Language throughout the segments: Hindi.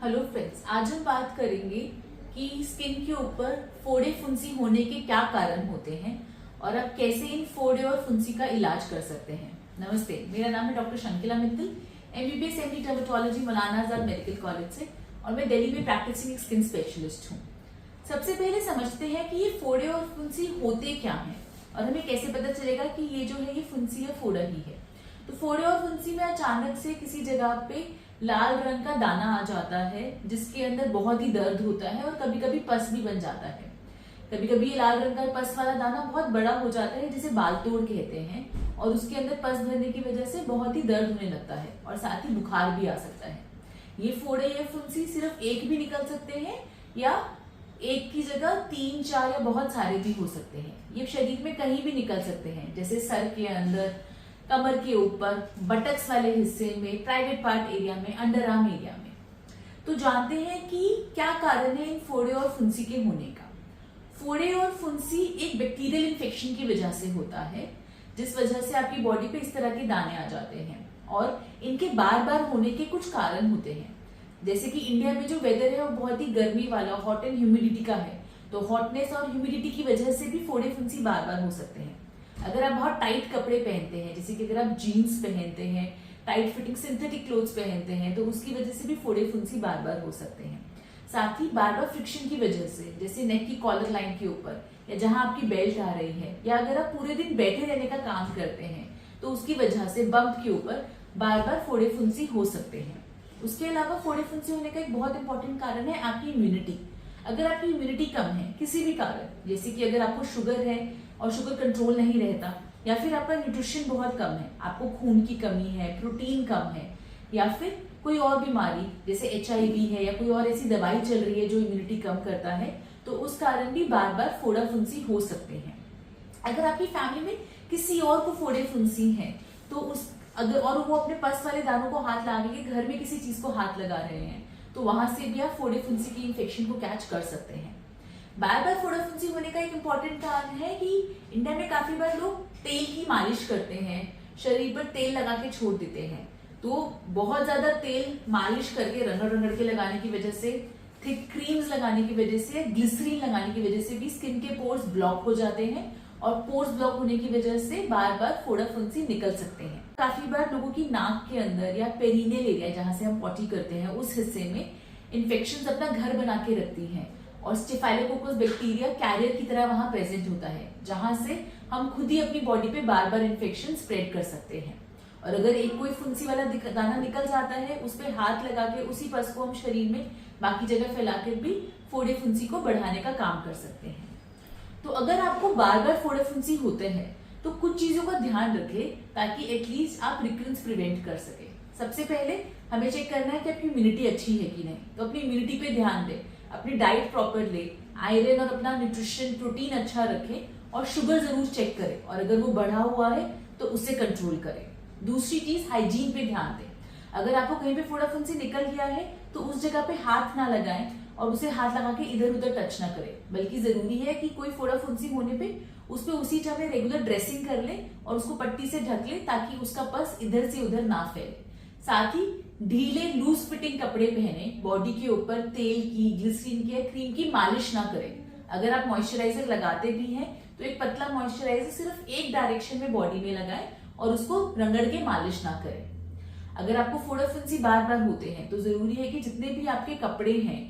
हेलो फ्रेंड्स, आज हम बात करेंगे कि स्किन के ऊपर फोड़े फुंसी होने के क्या कारण होते हैं और आप कैसे इन फोड़े और फुंसी का इलाज कर सकते हैं। नमस्ते, मेरा नाम है doctor Shankila Mittal, MBBS MD dermatology Maulana Azad medical college से, और मैं दिल्ली में प्रैक्टिसिंग स्किन स्पेशलिस्ट हूँ। सबसे पहले समझते हैं कि ये फोड़े और फुंसी होते क्या हैं और हमें कैसे पता चलेगा कि ये जो है ये फुंसी या फोड़ा ही है। तो फोड़े और फुंसी में अचानक से किसी जगह पे लाल रंग का दाना आ जाता है जिसके अंदर बहुत ही दर्द होता है और कभी कभी पस भी बन जाता है। कभी कभी ये लाल रंग का पस वाला दाना बहुत बड़ा हो जाता है जिसे बाल तोड़ कहते हैं, और उसके अंदर पस भरने की वजह से बहुत ही दर्द होने लगता है और साथ ही बुखार भी आ सकता है। ये फोड़े या फुंसी सिर्फ एक भी निकल सकते हैं या एक की जगह 3, 4 या बहुत सारे भी हो सकते हैं। ये शरीर में कहीं भी निकल सकते हैं, जैसे सर के अंदर, कमर के ऊपर, बटक्स वाले हिस्से में, प्राइवेट पार्ट एरिया में, अंडर आर्म एरिया में। तो जानते हैं कि क्या कारण है इन फोड़े और फुंसी के होने का। फोड़े और फुंसी एक बैक्टीरियल इन्फेक्शन की वजह से होता है, जिस वजह से आपकी बॉडी पे इस तरह के दाने आ जाते हैं, और इनके बार बार होने के कुछ कारण होते हैं। जैसे कि इंडिया में जो वेदर है वो बहुत ही गर्मी वाला, हॉट एंड ह्यूमिडिटी का है, तो हॉटनेस और ह्यूमिडिटी की वजह से भी फोड़े फुंसी बार बार हो सकते हैं। अगर आप बहुत टाइट कपड़े पहनते हैं, जैसे कि अगर आप जीन्स पहनते हैं, टाइट फिटिंग सिंथेटिक क्लोथ्स पहनते हैं, तो उसकी वजह से भी फोड़े फुंसी बार बार हो सकते हैं। साथ ही बार बार फ्रिक्शन की वजह से, जैसे नेक की कॉलर लाइन के ऊपर या जहां आपकी बेल्ट आ रही है, या अगर आप पूरे दिन बैठे रहने का काम करते हैं तो उसकी वजह से बम्प के ऊपर बार बार फोड़े फुंसी हो सकते हैं। उसके अलावा फोड़े फुंसी होने का एक बहुत इंपॉर्टेंट कारण है आपकी इम्यूनिटी। अगर आपकी इम्यूनिटी कम है किसी भी कारण, जैसे कि अगर आपको शुगर है और शुगर कंट्रोल नहीं रहता, या फिर आपका न्यूट्रिशन बहुत कम है, आपको खून की कमी है, प्रोटीन कम है, या फिर कोई और बीमारी जैसे HIV है या कोई और ऐसी दवाई चल रही है जो इम्यूनिटी कम करता है, तो उस कारण भी बार बार फोड़ा फुंसी हो सकते हैं। अगर आपकी फैमिली में किसी और को फोड़े फुंसी है तो उस अगर और वो अपने पस वाले दानों को हाथ लगा के घर में किसी चीज को हाथ लगा रहे हैं, तो वहां से भी आप फोड़े फुंसी की इन्फेक्शन को कैच कर सकते हैं। बार बार फोड़ा फुंसी होने का एक इम्पॉर्टेंट कारण है कि इंडिया में काफी बार लोग तेल की मालिश करते हैं, शरीर पर तेल लगा के छोड़ देते हैं। तो बहुत ज्यादा तेल मालिश करके रगड़ रगड़ के लगाने की वजह से, थिक क्रीम्स लगाने की वजह से, ग्लिसरीन लगाने की वजह से भी स्किन के पोर्स ब्लॉक हो जाते हैं, और पोर्स ब्लॉक होने की वजह से बार बार फोड़ा फुंसी निकल सकते हैं। काफी बार लोगों की नाक के अंदर या पेरिनियल एरिया, जहां से हम पॉटी करते हैं, उस हिस्से में इन्फेक्शन अपना घर बना के रखती हैं, और स्टेफाइलोकोकस बैक्टीरिया कैरियर की तरह वहां प्रेजेंट होता है, जहां से हम खुद ही अपनी बॉडी पे बार बार इन्फेक्शन स्प्रेड कर सकते हैं। और अगर एक कोई फुंसी वाला दाना निकल जाता है, उस पे हाथ लगा के उसी पस को हम शरीर में बाकी जगह फैलाकर भी फोड़े फुंसी को बढ़ाने का काम कर सकते हैं। तो अगर आपको बार बार फोड़े फुंसी होते हैं तो कुछ चीजों का ध्यान रखें ताकि एटलीस्ट आप रिकरेंस प्रिवेंट कर सके। सबसे पहले हमें चेक करना है कि आपकी इम्यूनिटी अच्छी है कि नहीं, तो अपनी इम्यूनिटी पे ध्यान दें, अपनी डाइट प्रॉपर ले, आयरन और अपना न्यूट्रिशन प्रोटीन अच्छा रखें, और शुगर जरूर चेक करें, और अगर वो बढ़ा हुआ है तो उसे कंट्रोल करें। दूसरी चीज, हाइजीन पे ध्यान दें। अगर आपको कहीं पे फोड़ा फुंसी निकल गया है तो उस जगह पे हाथ ना लगाएं और उसे हाथ लगा के इधर उधर टच ना करें, बल्कि जरूरी है कि कोई फोड़ा फुंसी होने पे उस पे उसी समय रेगुलर ड्रेसिंग कर ले और उसको पट्टी से ढक ले ताकि उसका पस इधर से उधर ना फैले। साथ ही ढीले लूज फिटिंग कपड़े पहने, बॉडी के ऊपर तेल की, ग्लिसरीन की या क्रीम की मालिश ना करें। अगर आप मॉइस्चराइजर लगाते भी हैं तो एक पतला मॉइस्चराइजर सिर्फ एक डायरेक्शन में बॉडी में लगाएं और उसको रगड़ के मालिश ना करें। अगर आपको फोड़ा फुंसी बार बार होते हैं तो जरूरी है कि जितने भी आपके कपड़े हैं,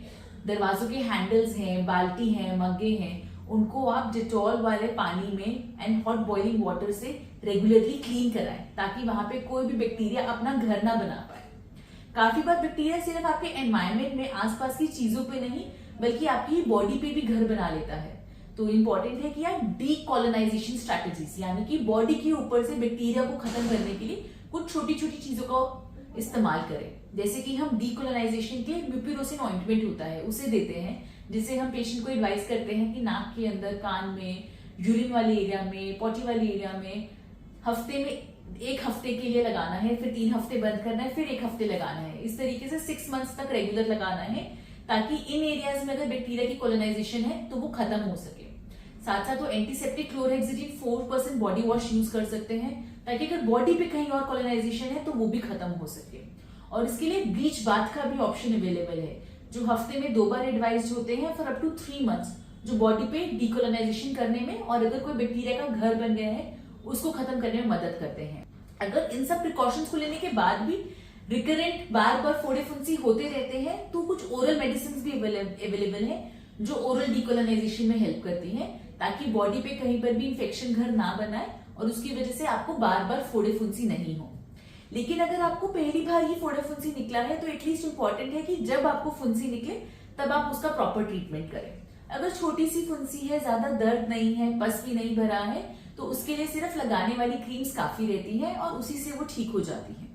दरवाजों के हैंडल्स हैं, बाल्टी हैं, मग्गे हैं, उनको आप डेटॉल वाले पानी में एंड हॉट बॉइलिंग वाटर से रेगुलरली क्लीन कराएं ताकि वहां पे कोई भी बैक्टीरिया अपना घर ना बना पाए। काफी बार बैक्टीरिया सिर्फ आपके एनवायरमेंट में, आसपास की चीजों पे नहीं बल्कि आपकी बॉडी पे भी घर बना लेता है। तो इंपॉर्टेंट है कि आप डीकोलोनाइजेशन स्ट्रैटेजीज, यानी कि बॉडी के ऊपर से बैक्टीरिया को खत्म करने के लिए कुछ छोटी छोटी चीजों का इस्तेमाल करें। जैसे कि हम डीकोलोनाइजेशन के म्यूपिरोसिन ऑइंटमेंट होता है उसे देते हैं, जिसे हम पेशेंट को एडवाइस करते हैं कि नाक के अंदर, कान में, यूरिन वाले एरिया में, पॉटी वाले एरिया में हफ्ते में 1 हफ्ते के लिए लगाना है, फिर 3 हफ्ते बंद करना है, फिर 1 हफ्ते लगाना है। इस तरीके से 6 मंथ्स तक रेगुलर लगाना है ताकि इन एरियाज में अगर बैक्टीरिया की कोलोनाइजेशन है तो वो खत्म हो सके। साथ साथ वो antiseptic chlorhexidine 4% body wash use कर सकते हैं ताकि अगर बॉडी पे कहीं और कोलोनाइजेशन है तो वो भी खत्म हो सके। और इसके लिए ब्लीच बाथ का भी ऑप्शन अवेलेबल है, जो हफ्ते में 2 बार एडवाइज होते हैं फॉर अप टू 3 मंथ्स, जो बॉडी पे डीकोलोनाइजेशन करने में और अगर कोई बैक्टीरिया का घर बन गया है उसको खत्म करने में मदद करते हैं। अगर इन सब प्रिकॉशंस को लेने के बाद भी रिकरेंट बार बार फोड़े फुंसी होते रहते हैं तो कुछ ओरल मेडिसिन भी अवेलेबल है जो ओरल डीकोलोनाइजेशन में हेल्प करती हैं, ताकि बॉडी पे कहीं पर भी इंफेक्शन घर ना बनाए और उसकी वजह से आपको बार बार फोड़े फुंसी नहीं हो। लेकिन अगर आपको पहली बार ही फोड़े फुंसी निकला है तो एटलीस्ट इंपॉर्टेंट है कि जब आपको फुंसी निकले तब आप उसका प्रॉपर ट्रीटमेंट करें। अगर छोटी सी फुंसी है, ज्यादा दर्द नहीं है, पस भी नहीं भरा है, तो उसके लिए सिर्फ लगाने वाली क्रीम्स काफी रहती है और उसी से वो ठीक हो जाती है।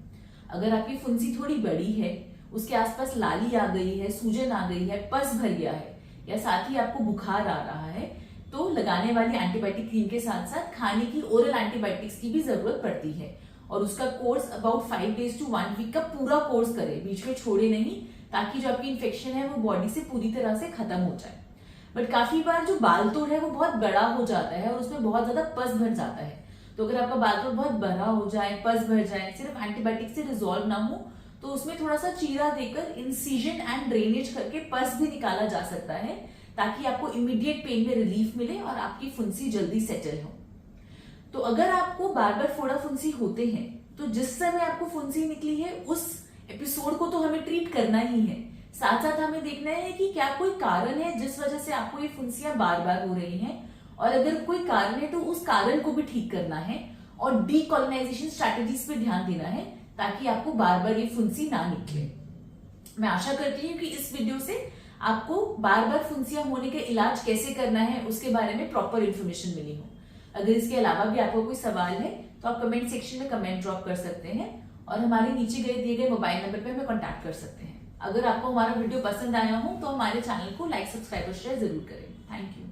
अगर आपकी फुंसी थोड़ी बड़ी है, उसके आसपास लाली आ गई है, सूजन आ गई है, पस भर गया है या साथ ही आपको बुखार आ रहा है, तो लगाने वाली एंटीबायोटिक क्रीम के साथ साथ खाने की ओरल एंटीबायोटिक्स की भी जरूरत पड़ती है और उसका course about 5 days to 1 week का पूरा कोर्स करे, बीच में छोड़े नहीं, ताकि जो आपकी इन्फेक्शन है वो बॉडी से पूरी तरह से खत्म हो जाए। बट काफी बार जो बाल तोड़ है वो बहुत बड़ा हो जाता है और उसमें बहुत ज्यादा पस भर जाता है, तो अगर आपका बाल तोड़ बहुत बड़ा हो जाए, पस भर जाए, सिर्फ एंटीबायोटिक से रिजॉल्व ना हो, तो उसमें थोड़ा सा चीरा देकर इंसिजन एंड ड्रेनेज करके पस भी निकाला जा सकता है, ताकि आपको इमीडिएट पेन में रिलीफ मिले और आपकी फुंसी जल्दी सेटल हो। तो अगर आपको बार बार फोड़ा फुंसी होते हैं तो जिस समय आपको फुंसी निकली है उस एपिसोड को तो हमें ट्रीट करना ही है, साथ साथ हमें देखना है कि क्या कोई कारण है जिस वजह से आपको ये फुंसियां बार बार हो रही हैं, और अगर कोई कारण है तो उस कारण को भी ठीक करना है और डीकोलोनाइजेशन स्ट्रैटेजीज पे ध्यान देना है, ताकि आपको बार बार ये फुंसी ना निकले। मैं आशा करती हूँ कि इस वीडियो से आपको बार बार फुंसियां होने का इलाज कैसे करना है उसके बारे में प्रॉपर इन्फॉर्मेशन मिली हो। अगर इसके अलावा भी आपको कोई सवाल है तो आप कमेंट सेक्शन में कमेंट ड्रॉप कर सकते हैं और हमारे नीचे दिए गए मोबाइल नंबर पर हमें कॉन्टैक्ट कर सकते हैं। अगर आपको हमारा वीडियो पसंद आया हो तो हमारे चैनल को लाइक, सब्सक्राइब और शेयर जरूर करें। Thank you.